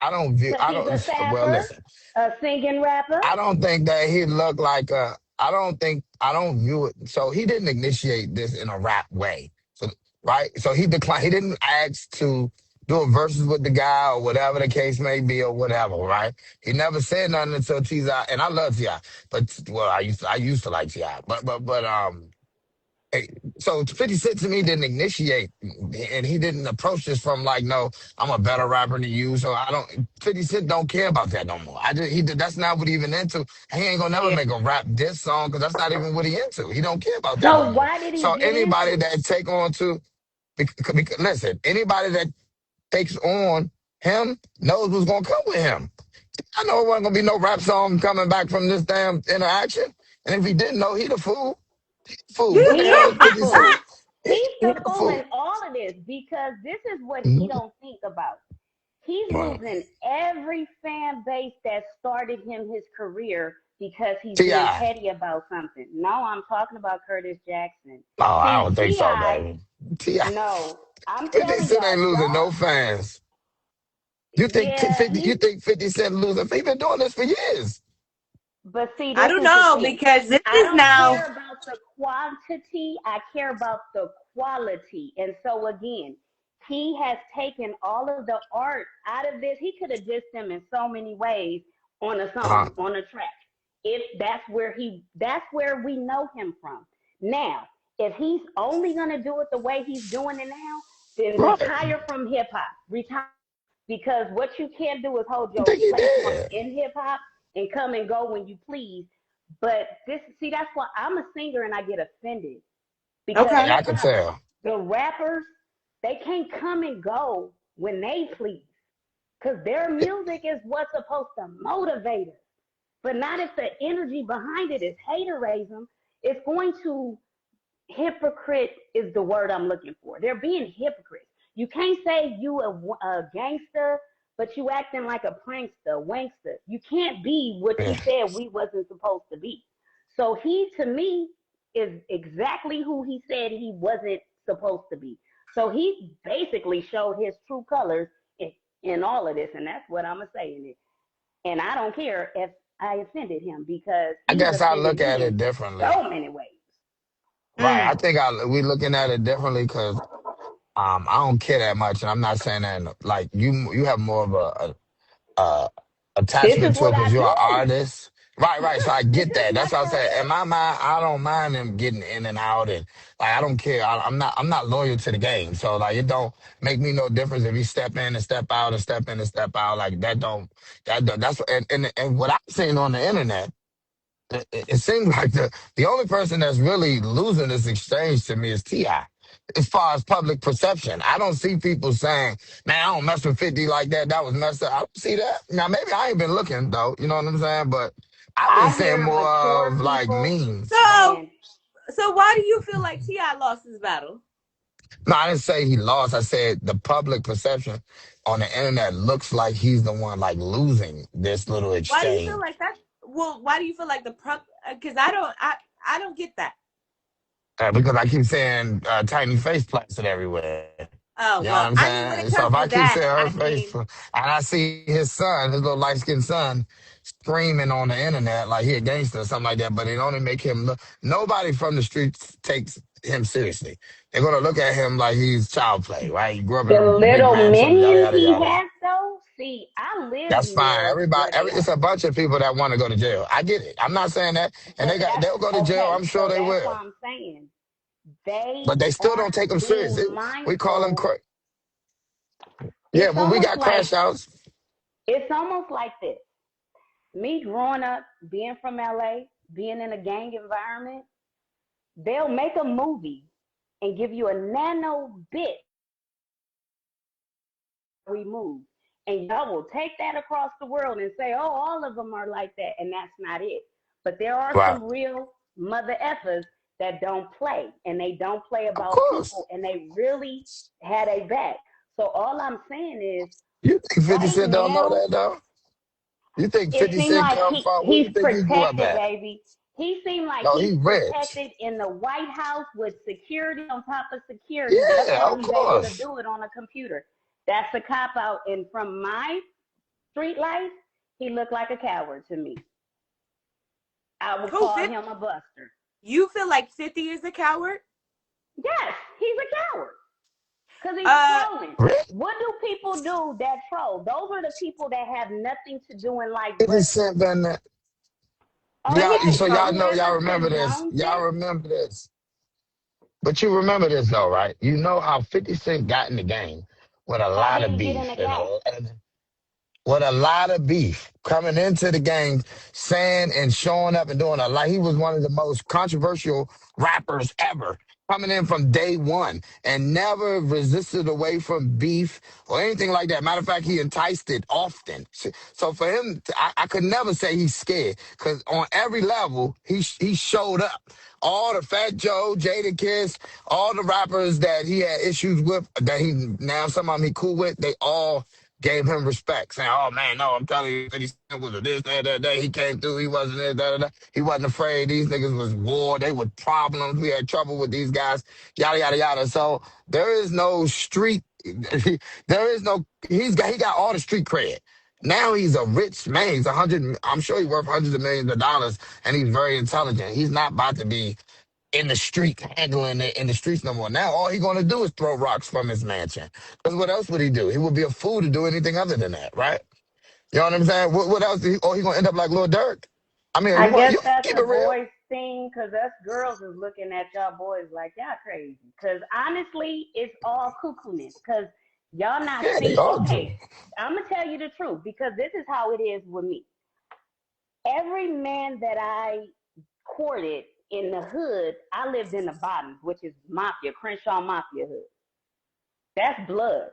I don't view. Because I he's a don't. Well, sapper, listen. a singing rapper. I don't think that he looked like a. I don't think. I don't view it. So he didn't initiate this in a rap way. So right. So he declined. He didn't ask to do a verses with the guy or whatever the case may be or whatever. Right. He never said nothing until Ti. And I love Ti. But well, I used to like Ti. But. Hey, so 50 Cent to me didn't initiate, and he didn't approach this from like, no, I'm a better rapper than you. So I don't. 50 Cent don't care about that no more. I just he did. That's not what he even into. He ain't gonna never Yeah. make a rap diss song because that's not even what he into. He don't care about that no So more. why did he So get anybody into that it? take on to, listen, anybody that takes on him knows what's gonna come with him. I know it wasn't gonna be no rap song coming back from this damn interaction. And if he didn't know, he the fool. Fool. What the He hell is is the 50 Cent? fool. He's He the the fool in fool. all of this because this is what he Mhm. don't think about. He's Well, losing every fan base that started him his career because he's being T.I. petty about something. No, I'm talking about Curtis Jackson. Oh, I See, don't think so, T.I., baby. T.I. no, I'm 50 telling Cent y'all, ain't losing y'all, no fans. You think yeah, 50 you he's, think 50 Cent losing? He been doing this for years. but see, I this don't is the know thing. because this I is don't now. care about the quantity, I care about the quality. And so, again, he has taken all of the art out of this. He could have dissed them in so many ways on a Uh-huh. song, on a track. If that's where we know him from. Now, if he's only gonna do it the way he's doing it now, then Right. retire from hip hop. Retire, because what you can't do is hold I your think he place did. in hip hop and come and go when you please. But this, see, that's why I'm a singer and I get offended because Okay. Yeah, I hip can hop, tell. the rappers, they can't come and go when they please because their music is what's supposed to motivate us. But not if the energy behind it is haterism. It's going to, hypocrite is the word I'm looking for. They're being hypocrites. You can't say you a gangster, but you acting like a prankster, wankster. You can't be what you Yeah. said we wasn't supposed to be. So he, to me, is exactly who he said he wasn't supposed to be. So he basically showed his true colors in all of this, and that's what I'm gonna say in it. And I don't care if I offended him because I he's guess I offended look at me in it differently. so many ways. Right. I Mm. think we looking at it differently because I don't care that much, and I'm not saying that like you have more of a This is attachment to it what because I you're an do. artist. Right, right. So I This get is that. my That's what I'm saying. In career. my mind, I don't mind them getting in and out, and like I don't care. I'm not loyal to the game, so like it don't make me no difference if you step in and step out and step in and step out. Like that's and what I've seen on the internet. It seems like the only person that's really losing this exchange to me is Ti. As far as public perception, I don't see people saying, "Man, I don't mess with 50 like that. That was messed up." I don't see that. Now, maybe I ain't been looking though. You know what I'm saying? But I've been I seeing hear more mature of like people memes. So, saying, so why do you feel like Ti lost his battle? No, I didn't say he lost. I said the public perception on the internet looks like he's the one like losing this little Why do you feel exchange. like that? Well, why do you feel like the prop? Because I don't get that. Because I keep saying tiny face plastered everywhere. You know Oh what I'm well, I mean, saying? when it So if comes I to keep seeing that, her I face, mean, and I see his son, his little light skinned son, screaming on the internet like he a gangster or something like that, but it only make him look. Nobody from the streets takes him seriously. They're gonna look at him like he's child play, right? He grew up in the a big little mansion, yada minions yada he yada. has, though. See, I live That's fine. near Everybody, where they it's are. a bunch of people that want to go to jail. I get it. I'm not saying that, and But that's they'll go to jail. okay. I'm sure So they that's why will, I'm saying they but they still don't take aren't him serious. being We call them, mindful. yeah. It's Well, we almost got like crash outs. it's almost like this. Me growing up, being from LA, being in a gang environment, they'll make a movie and give you a nano bit we move. And y'all will take that across the world and say, oh, all of them are like that. And that's not it. But there are Right. some real mother effers that don't play and they don't play Of about course. people and they really had a back. So all I'm saying is You think 50 right Cent don't know now, that though? You think it 50 seemed Cent like come from where he's you think he grew up protected, at? baby. He seemed like No, he's he rich. protected in the White House with security on top of security. That's Yeah, why of he's able to course. do it on a computer. That's a cop out. And from my street life, he looked like a coward to me. I would who call fit? him a buster. You feel like 50 is a coward? Yes, he's a coward because he's Uh, trolling. Really? What do people do that troll? Those are the people that have nothing to do in life 50 but Cent been there. but Y'all, here's okay. the so So y'all thing. know, y'all whoever remember this. condones Y'all it, remember this. But you remember this though, right? You know how 50 Cent got in the game with a How lot did of he get in beef the game? with a lot of beef coming into the game, saying and showing up and doing a lot. He was one of the most controversial rappers ever. Coming in from day one and never resisted away from beef or anything like that. Matter of fact, he enticed it often. So for him, I could never say he's scared because on every level, he showed up. All the Fat Joe, Jada Kiss, all the rappers that he had issues with, that he now some of them he cool with, they all gave him respect, saying, "Oh man, no, I'm telling you, 50 Cent was a this, that. He came through. He wasn't this, that. He wasn't afraid. These niggas was war. They were problems. We had trouble with these guys. Yada yada yada." So there is no street. There is no. He got all the street cred. Now he's a rich man. He's 100. I'm sure he's worth hundreds of millions of dollars, and he's very intelligent. He's not about to be in the street, handling it in the streets no more. Now all he's gonna do is throw rocks from his mansion. Because what else would he do? He would be a fool to do anything other than that, right? You know what I'm saying? What else? Or he gonna end up like Lil Durk? I mean, I guess you that's keep a it real. boys thing, cause us girls is looking at y'all boys like y'all crazy. Cause honestly, it's all cuckoo-ness. Cause y'all not Yeah, they see. all do. Okay, I'm gonna tell you the truth because this is how it is with me. Every man that I courted in the hood, I lived in the bottoms, which is mafia, Crenshaw Mafia hood. That's blood.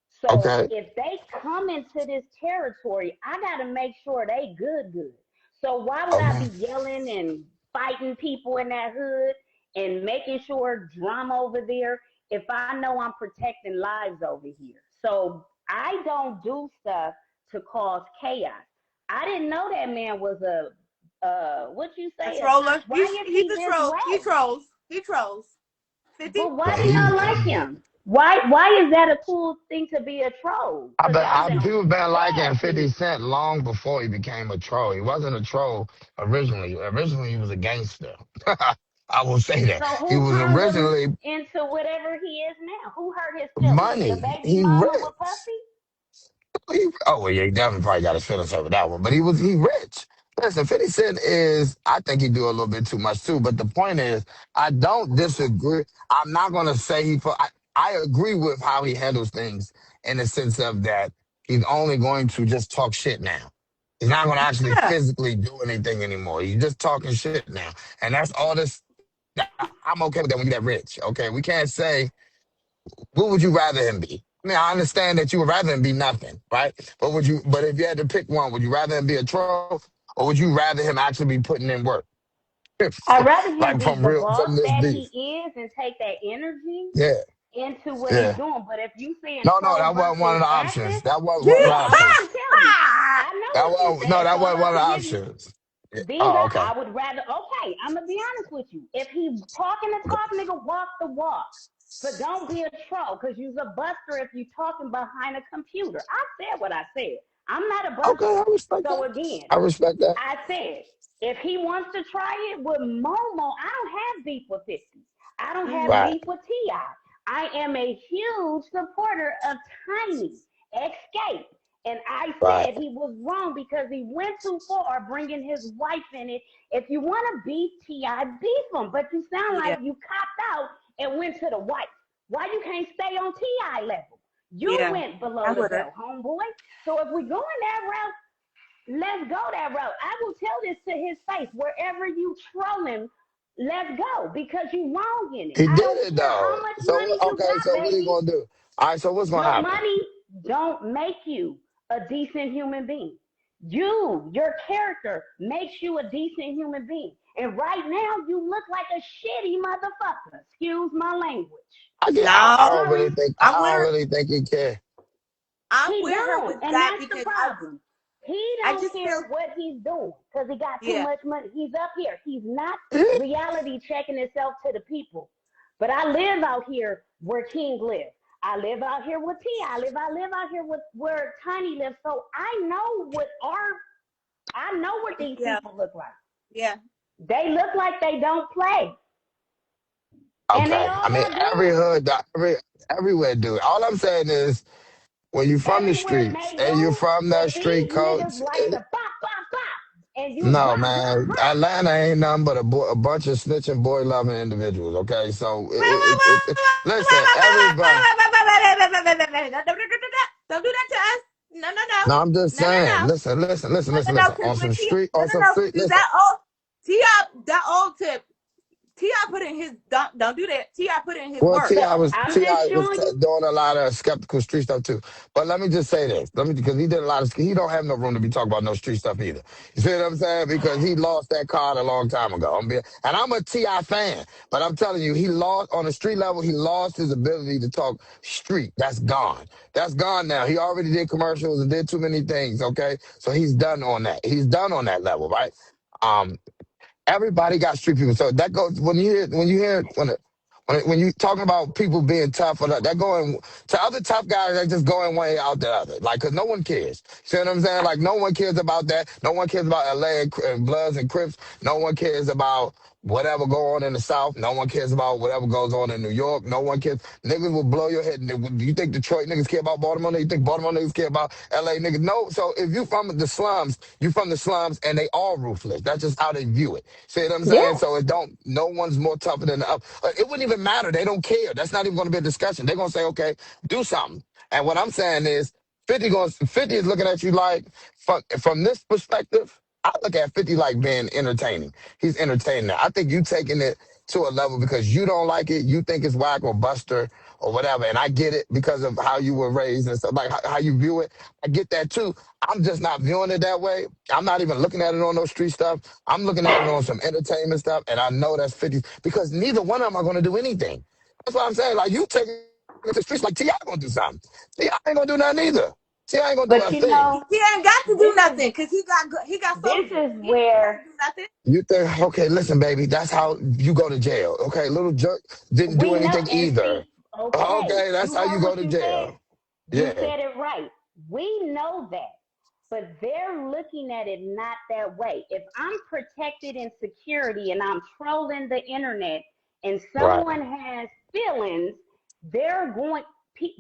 So Okay. if they come into this territory, I got to make sure they good, good. So why would I Okay. be yelling and fighting people in that hood and making sure drama over there if I know I'm protecting lives over here? So I don't do stuff to cause chaos. I didn't know that man was a what you A say, a top. troller. Why is He's he a this troll. He way? trolls. He trolls. 50. But why Man, do y'all like him? Why is that a cool thing to be a troll? Cause y'all People sound been liking bad to 50 me. Cent long before he became a troll. He wasn't a troll originally. Originally, he was a gangster. I will say that. So He who was turned him originally into whatever he is now? Who hurt his feelings? The money. baby He mama with rich. Puffy? Oh well, yeah, he definitely probably got his feelings over that one. But he rich. Listen, 50 Cent is, I think he do a little bit too much too. But the point is, I don't disagree. I'm not gonna say I agree with how he handles things in the sense of that he's only going to just talk shit now. He's not gonna actually Yeah. physically do anything anymore. He's just talking shit now. And that's all this I'm okay with that when you that rich. Okay. We can't say what would you rather him be? I mean, I understand that you would rather him be nothing, right? But if you had to pick one, would you rather him be a troll or would you rather him actually be putting in work? I'd rather him Like be the boss from this that beef. he is and take that energy Yeah, into what he's yeah. doing. But if you saying No, troll that wasn't one versus of the options. active, That wasn't Yeah. one of the no, I'm options. trying to tell you. I know That what you was no, said, that so I'm wasn't about one of to the give you options. Yeah. these Oh, are, okay. I would rather, okay, I'm going to be honest with you. If he talking the Okay. talk, nigga, walk the walk. But don't be a troll because you's a buster if you talking behind a computer. I said what I said. I'm not a Okay, I buster. respect So that. again, I respect that. I said, if he wants to try it with Momo, I don't have beef with 50. I don't have Mhm. Right, beef with T.I. I am a huge supporter of Tiny Escape. And I right. said he was wrong because he went too far bringing his wife in it. If you want to beef T.I., beef him. But you sound like Yeah. you copped out and went to the wife. Why you can't stay on T.I. level? You Yeah. went below I the would have. belt, homeboy. So if we're going that route, let's go that route. I will tell this to his face. Wherever you trolling, let's go because you wrong in it. He I did don't it care though. how much So money you okay, so got, what are you baby. gonna do? All right, so what's gonna But happen? money don't make you a decent human being. Your character makes you a decent human being. And right now, you look like a shitty motherfucker. Excuse my language. No. Sorry, I I'm with don't her. really think he care. I'm he with her don't, with and that that's the because problem. He I don't just feel care what he's doing because he got too yeah. much money. He's up here. He's not Yeah. reality checking himself to the people. But I live out here where King lives. I live out here with T. I live out here with where Tiny lives. So I know what these Yeah. people look like. Yeah. They look like they don't play, and they Okay. I all mean, got every guns. hood, everywhere do it. All I'm saying is, when you from the Everywhere streets they and you're do, from but that street these niggas codes, like to pop, pop, pop. and you No, rah rah man. rah. Atlanta ain't nothing but a bunch of snitching, boy loving individuals. Okay, so Wait, wait, listen, everybody. don't do that to us. No, no, no, No, I'm just no, no, saying. no, Listen, listen, listen, no, no, listen, no. listen. Because when T, no, On no, some no, street. because Listen, that old T.I. that old tip. T.I. put in his don't do that. T.I. put in his well, work. So I'm Ti just was showing you. doing a lot of skeptical street stuff too. But let me just say this, let me because he did a lot of he don't have no room to be talking about no street stuff either. You see what I'm saying? Because he lost that card a long time ago. And I'm a Ti fan, but I'm telling you, he lost on the street level. He lost his ability to talk street. That's gone. That's gone now. He already did commercials and did too many things. Okay, so he's done on that. He's done on that level, right? Um, Everybody got street people. So that goes when you talking about people being tough or that going to other tough guys that just going one way out the other. Like, cause no one cares. See what I'm saying? Like, no one cares about that. No one cares about LA and Bloods and Crips. No one cares about whatever go on in the South. No one cares about whatever goes on in New York. No one cares. Niggas will blow your head. You think Detroit niggas care about Baltimore? You think Baltimore niggas care about LA niggas? No. So if you from the slums, you from the slums, and they all ruthless. That's just how they view it. See what I'm saying? Yeah. So it don't. No one's more tougher than the other. It wouldn't even matter. They don't care. That's not even going to be a discussion. They're going to say, okay, do something. And what I'm saying is, 50 is looking at you like from this perspective. I look at 50 like being entertaining. He's entertaining. I think you taking it to a level because you don't like it. You think it's whack or buster or whatever. And I get it because of how you were raised and stuff, like how you view it. I get that too. I'm just not viewing it that way. I'm not even looking at it on those street stuff. I'm looking at it on some entertainment stuff. And I know that's 50 because neither one of them are going to do anything. That's what I'm saying. Like, you taking it to the streets like T.I. going to do something. T.I. ain't going to do nothing either. T.I. ain't going to do But a you thing. know, He ain't got to do this is nothing because he got this soldiers. is He ain't got to where do nothing. You think, okay, listen, baby, that's how you go to jail. Okay, little jerk didn't do we know. anything And either. see, okay, Okay, that's you how you heard go what to you said. jail. You Yeah, said it right. We know that. But they're looking at it not that way. If I'm protected in security and I'm trolling the internet and right. someone has feelings, they're going,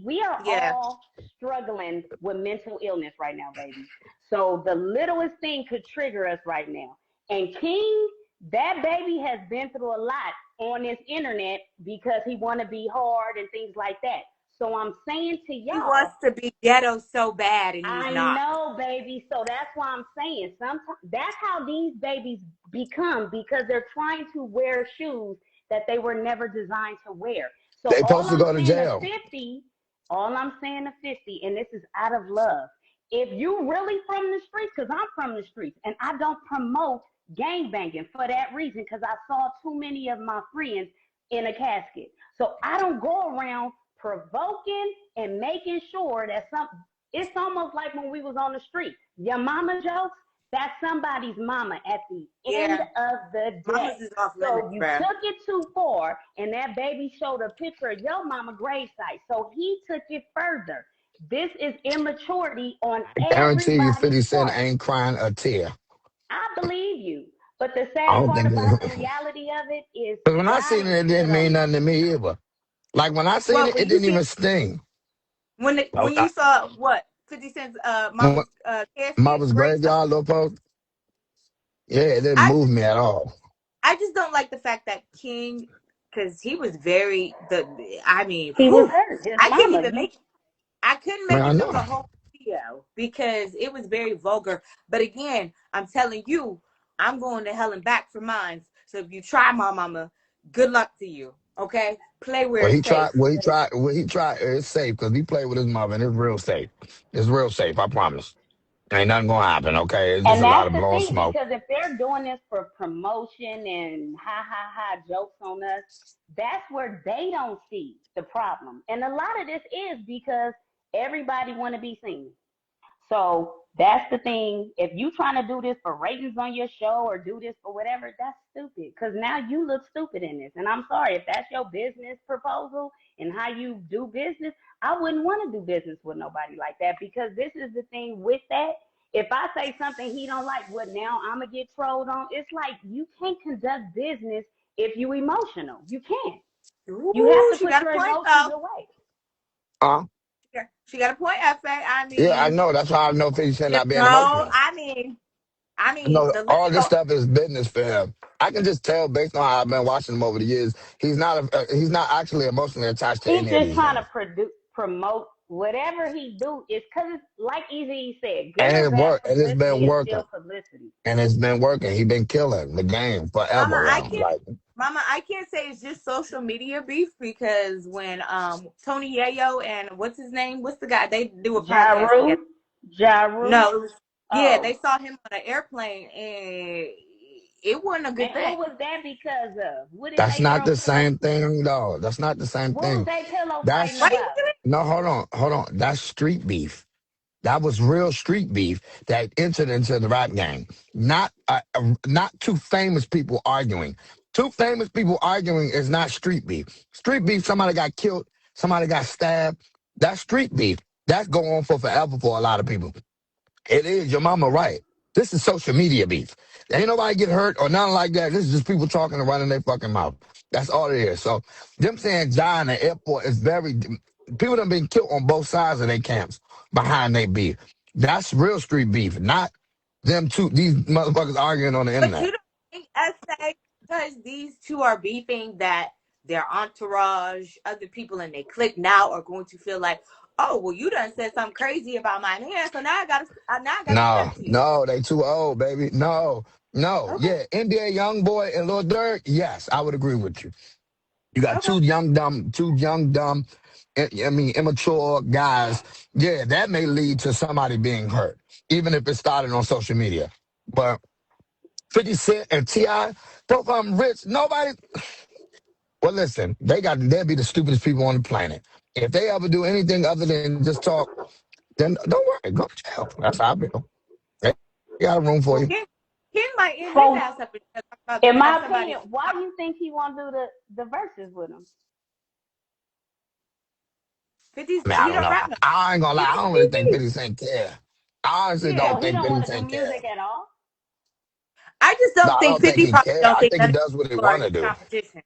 we are Yeah, all struggling with mental illness right now, baby. So the littlest thing could trigger us right now. And King, that baby has been through a lot on this internet because he want to be hard and things like that. So I'm saying to he y'all, wants to be ghetto so bad and he's I not. know, baby. So that's why I'm saying sometimes that's how these babies become because they're trying to wear shoes that they were never designed to wear. So They all supposed to I'm go to saying to jail. 50, all I'm saying to 50, and this is out of love. If you really from the streets, because I'm from the streets, and I don't promote gang banging for that reason, because I saw too many of my friends in a casket. So I don't go around provoking and making sure that some it's almost like when we was on the street. Your mama jokes, that's somebody's mama at the end Yeah, of the day. mamas is off limits, So you bro. took it too far, and that baby showed a picture of your mama gravesite. So he took it further. This is immaturity on I guarantee you, everybody's 50 Cent part. ain't crying a tear. I believe you. But the I sad don't part think. about the Because reality of it is when I God seen it, ain't it shit didn't on mean this. nothing to me either. Like, when I seen Well, it, it when you didn't see even sting. when I, you I, saw what 50 Cent's when mama's casket, Mama's great. graveyard little post, yeah, it didn't I move me at all. I just don't like the fact that King, because he was very the. I mean, He was whew, hurt. His I couldn't mama. even You make. I couldn't Man, make I it through know. the whole video because it was very vulgar. But again, I'm telling you, I'm going to hell and back for mine. So if you try my mama, good luck to you. Okay, play where Well, he it's tried. safe. Well, he tried. Well, he tried. It's safe because he played with his mother, and it's real safe. It's real safe. I promise. Ain't nothing gonna happen. Okay, it's just And a lot that's of the blowing thing, smoke. because if they're doing this for promotion and ha ha ha jokes on us, that's where they don't see the problem. And a lot of this is because everybody want to be seen. So that's the thing. If you trying to do this for ratings on your show or do this for whatever, that's stupid. Because now you look stupid in this. And I'm sorry if that's your business proposal and how you do business. I wouldn't want to do business with nobody like that because this is the thing with that. If I say something he don't like, what now I'm gonna get trolled on? It's like you can't conduct business if you emotional. You can't. You have Ooh, to she put got a your point emotions though. away. She got a point, Fa. I Yeah, I mean, know. That's how I know 50 Cent not being no, emotional. I mean. I I mean, know the all this lyrical. stuff is business for him. I can just tell based on how I've been watching him over the years. He's not actually emotionally attached to He's any of just these trying to women, promote whatever he do. It's because it's like Easy said, good and or it bad worked, and it's been publicity is working, still publicity. and it's been working. He's been killing the game forever Mama, I around. can't. Like, Mama, I can't say it's just social media beef because when Tony Yayo and what's his name? What's the guy? They do a Ja podcast together. Rule, Ja Rule. No, it was, yeah, they Oh, saw him on an airplane and it wasn't a good and thing. what was that because of? What did that's they not throw the pillow? same thing, though. That's not the same What was thing. they pillow fighting That's Wait, about? no, hold on. That's street beef. That was real street beef that entered into the rap game. Not two famous people arguing. Two famous people arguing is not street beef. Street beef, somebody got killed, somebody got stabbed. That's street beef. That's going on for forever for a lot of people. It is your mama right. This is social media beef. Ain't nobody get hurt or nothing like that. This is just people talking and running their fucking mouth. That's all it is. So them saying die in the airport is very people done been killed on both sides of their camps behind their beef. That's real street beef, not them two these motherfuckers arguing on the but internet. you don't think SA because these two are beefing that their entourage, other people in their clique now are going to feel like, oh, well, you done said something crazy about my man, so now I gotta No, step to you. no, they too old, baby. No, no. Okay, Yeah, NBA young boy and Lil Durk, yes, I would agree with you. You got okay. two young, dumb, I mean, immature guys. Yeah, that may lead to somebody being hurt, even if it started on social media. But 50 Cent and T.I., both of them rich. Nobody, well, listen, they'll be the stupidest people on the planet. If they ever do anything other than just talk, then don't worry, go to jail. That's how I feel. They got a room for Well, you. Ken might end his So, ass up and talk about in bringing up my somebody opinion, else's why mom. do you think he want to do the verses with him? 50's, I mean, I he don't don't know. rap no. I ain't gonna He lie, I on don't really think TV. 50 Cent care. I honestly Yeah. don't So he think don't 50 want to do Cent care. music at all. I just No, don't I think don't think 50 he probably care. don't I think think he none of does what these he people are want to his do. competition.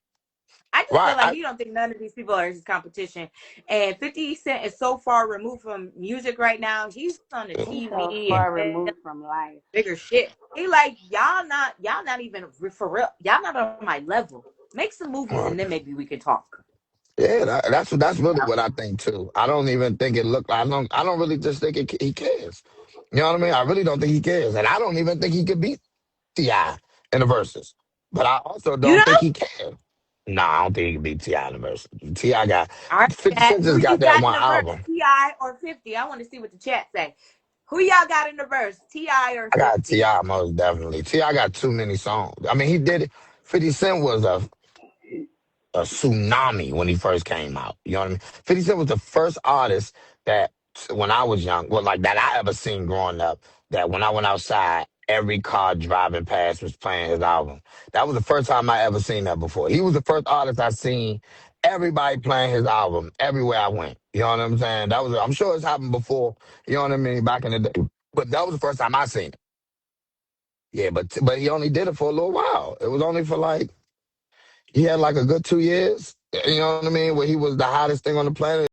I just feel Right. like he don't think none of these people are his competition. And 50 Cent is so far removed from music right now. He's on the He's so TV far and removed from life. bigger shit. He like y'all not even for real. Y'all not on my level. Make some movies and then maybe we can talk. Yeah, that's really Yeah. what I think too. I don't even think it look. I don't really just think he cares. You know what I mean? I really don't think he cares, and I don't even think he could beat Ti in the verses. But I also You don't know? think he can. No, I don't think he can beat Ti in the verses. Ti got All right, 50 chat. Cent Who just you got that got in one the verse? album. Ti or 50? I want to see what the chat say. Who y'all got in the verse? Ti or I got Ti 50? most definitely. Ti got too many songs. I mean, he did it. 50 Cent was a tsunami when he first came out. You know what I mean? 50 Cent was the first artist that when I was young, well, like that I ever seen growing up, that when I went outside, every car driving past was playing his album. That was the first time I ever seen that before. He was the first artist I seen everybody playing his album everywhere I went. You know what I'm saying? I'm sure it's happened before, you know what I mean, back in the day. But that was the first time I seen it. Yeah, but he only did it for a little while. It was only for like he had like a good 2 years. You know what I mean? Where he was the hottest thing on the planet.